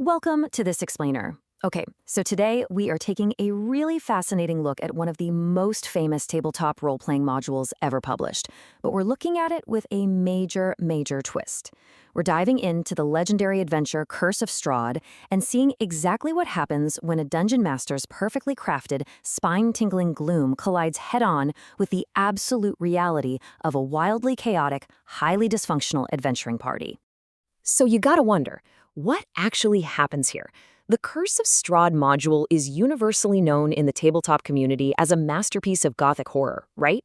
Welcome to This Explainer. Okay, so today we are taking a really fascinating look at one of the most famous tabletop role-playing modules ever published, but we're looking at it with a major twist. We're diving into the legendary adventure Curse of Strahd and seeing exactly what happens when a dungeon master's perfectly crafted, spine-tingling gloom collides head-on with the absolute reality of a wildly chaotic, highly dysfunctional adventuring party. So you gotta wonder, what actually happens here? The Curse of Strahd module is universally known in the tabletop community as a masterpiece of gothic horror, right?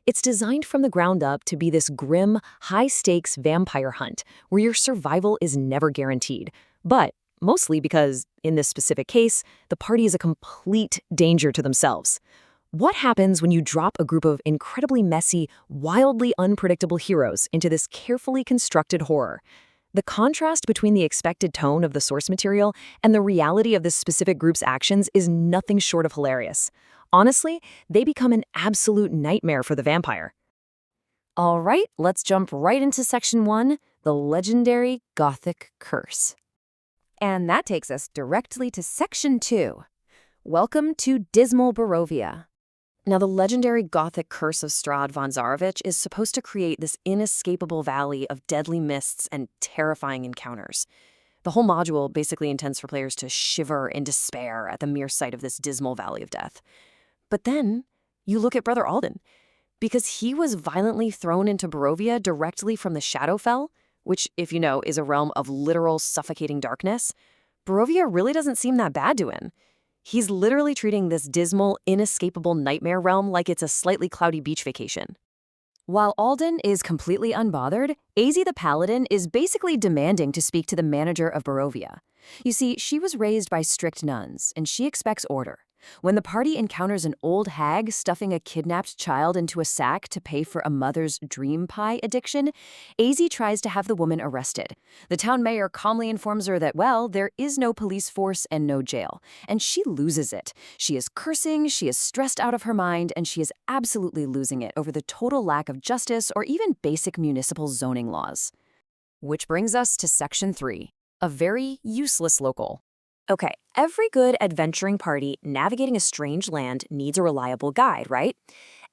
It's designed from the ground up to be this grim, high-stakes vampire hunt where your survival is never guaranteed. But mostly because, in this specific case, the party is a complete danger to themselves. What happens when you drop a group of incredibly messy, wildly unpredictable heroes into this carefully constructed horror? The contrast between the expected tone of the source material and the reality of this specific group's actions is nothing short of hilarious. Honestly, they become an absolute nightmare for the vampire. All right, let's jump right into Section 1, the legendary Gothic Curse. And that takes us directly to Section 2. Welcome to Dismal Barovia. Now, the legendary Gothic Curse of Strahd von Zarovich is supposed to create this inescapable valley of deadly mists and terrifying encounters. The whole module basically intends for players to shiver in despair at the mere sight of this dismal valley of death. But then, you look at Brother Alden. Because he was violently thrown into Barovia directly from the Shadowfell, which, if you know, is a realm of literal suffocating darkness, Barovia really doesn't seem that bad to him. He's literally treating this dismal, inescapable nightmare realm like it's a slightly cloudy beach vacation. While Alden is completely unbothered, Azy the Paladin is basically demanding to speak to the manager of Barovia. You see, she was raised by strict nuns, and she expects order. When the party encounters an old hag stuffing a kidnapped child into a sack to pay for a mother's dream pie addiction, Azy tries to have the woman arrested. The town mayor calmly informs her that, well, there is no police force and no jail, and she loses it. She is cursing, she is stressed out of her mind, and she is absolutely losing it over the total lack of justice or even basic municipal zoning laws. Which brings us to Section 3, a very useless local. Okay, every good adventuring party navigating a strange land needs a reliable guide, right?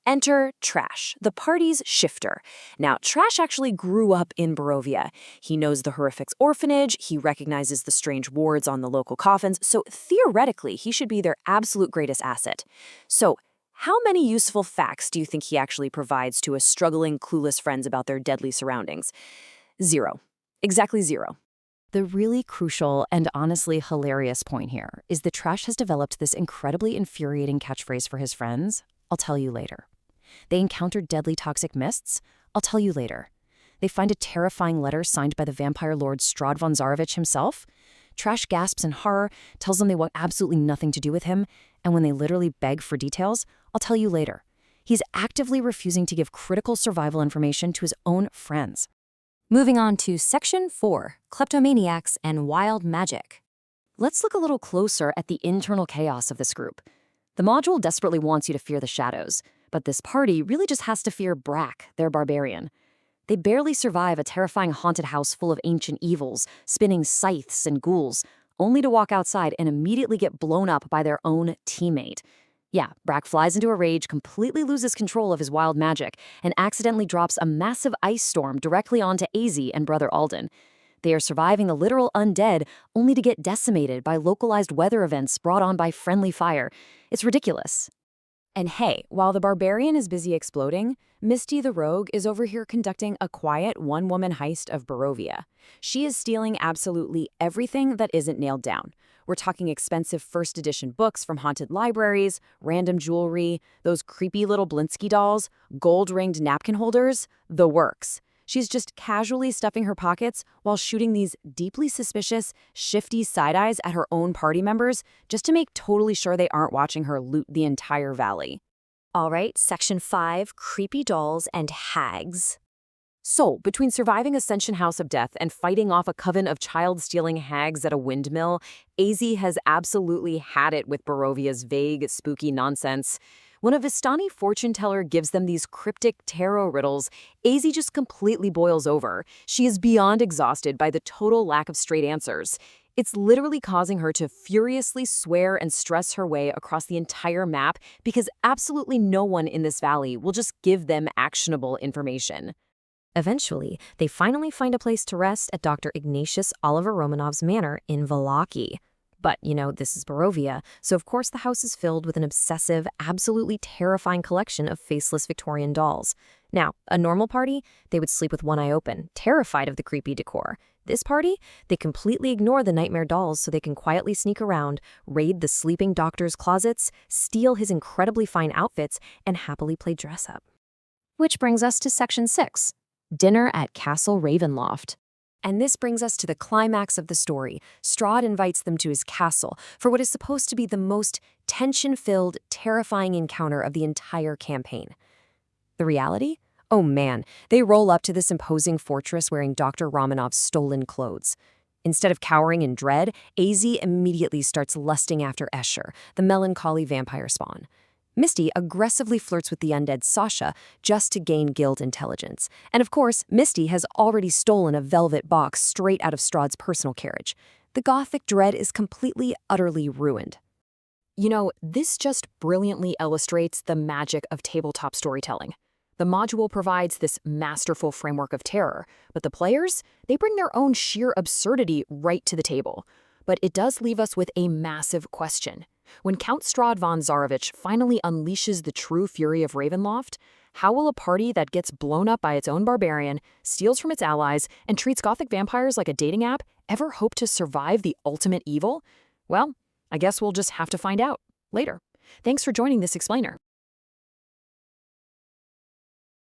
Enter Trash, the party's shifter. Now, Trash actually grew up in Barovia. He knows the Horrific's orphanage, he recognizes the strange wards on the local coffins, so theoretically, he should be their absolute greatest asset. So, how many useful facts do you think he actually provides to a struggling, clueless friends about their deadly surroundings? 0. Exactly 0. The really crucial and honestly hilarious point here is that Trash has developed this incredibly infuriating catchphrase for his friends, "I'll tell you later." They encounter deadly toxic mists, "I'll tell you later." They find a terrifying letter signed by the vampire lord Strahd von Zarovich himself. Trash gasps in horror, tells them they want absolutely nothing to do with him, and when they literally beg for details, "I'll tell you later." He's actively refusing to give critical survival information to his own friends. Moving on to Section 4, Kleptomaniacs and Wild Magic. Let's look a little closer at the internal chaos of this group. The module desperately wants you to fear the shadows, but this party really just has to fear Brack, their barbarian. They barely survive a terrifying haunted house full of ancient evils, spinning scythes and ghouls, only to walk outside and immediately get blown up by their own teammate. Yeah, Brack flies into a rage, completely loses control of his wild magic, and accidentally drops a massive ice storm directly onto Azy and Brother Alden. They are surviving the literal undead, only to get decimated by localized weather events brought on by friendly fire. It's ridiculous. And hey, while the barbarian is busy exploding, Misty the Rogue is over here conducting a quiet one-woman heist of Barovia. She is stealing absolutely everything that isn't nailed down. We're talking expensive first edition books from haunted libraries, random jewelry, those creepy little Blinsky dolls, gold-ringed napkin holders, the works. She's just casually stuffing her pockets while shooting these deeply suspicious, shifty side-eyes at her own party members just to make totally sure they aren't watching her loot the entire valley. All right, Section 5, Creepy Dolls and Hags. So, between surviving Ascension House of Death and fighting off a coven of child-stealing hags at a windmill, Azy has absolutely had it with Barovia's vague, spooky nonsense. When a Vistani fortune teller gives them these cryptic tarot riddles, Azy just completely boils over. She is beyond exhausted by the total lack of straight answers. It's literally causing her to furiously swear and stress her way across the entire map because absolutely no one in this valley will just give them actionable information. Eventually, they finally find a place to rest at Dr. Ignatius Oliver Romanov's manor in Vallaki. But, this is Barovia, so of course the house is filled with an obsessive, absolutely terrifying collection of faceless Victorian dolls. Now, a normal party, they would sleep with one eye open, terrified of the creepy decor. This party, they completely ignore the nightmare dolls so they can quietly sneak around, raid the sleeping doctor's closets, steal his incredibly fine outfits, and happily play dress-up. Which brings us to Section 6, Dinner at Castle Ravenloft. And this brings us to the climax of the story. Strahd invites them to his castle for what is supposed to be the most tension-filled, terrifying encounter of the entire campaign. The reality? Oh man, they roll up to this imposing fortress wearing Dr. Romanov's stolen clothes. Instead of cowering in dread, AZ immediately starts lusting after Escher, the melancholy vampire spawn. Misty aggressively flirts with the undead Sasha just to gain guild intelligence. And of course, Misty has already stolen a velvet box straight out of Strahd's personal carriage. The gothic dread is completely, utterly ruined. This just brilliantly illustrates the magic of tabletop storytelling. The module provides this masterful framework of terror, but the players, they bring their own sheer absurdity right to the table. But it does leave us with a massive question. When Count Strahd von Zarovich finally unleashes the true fury of Ravenloft, how will a party that gets blown up by its own barbarian, steals from its allies, and treats gothic vampires like a dating app ever hope to survive the ultimate evil? Well, I guess we'll just have to find out later. Thanks for joining this explainer.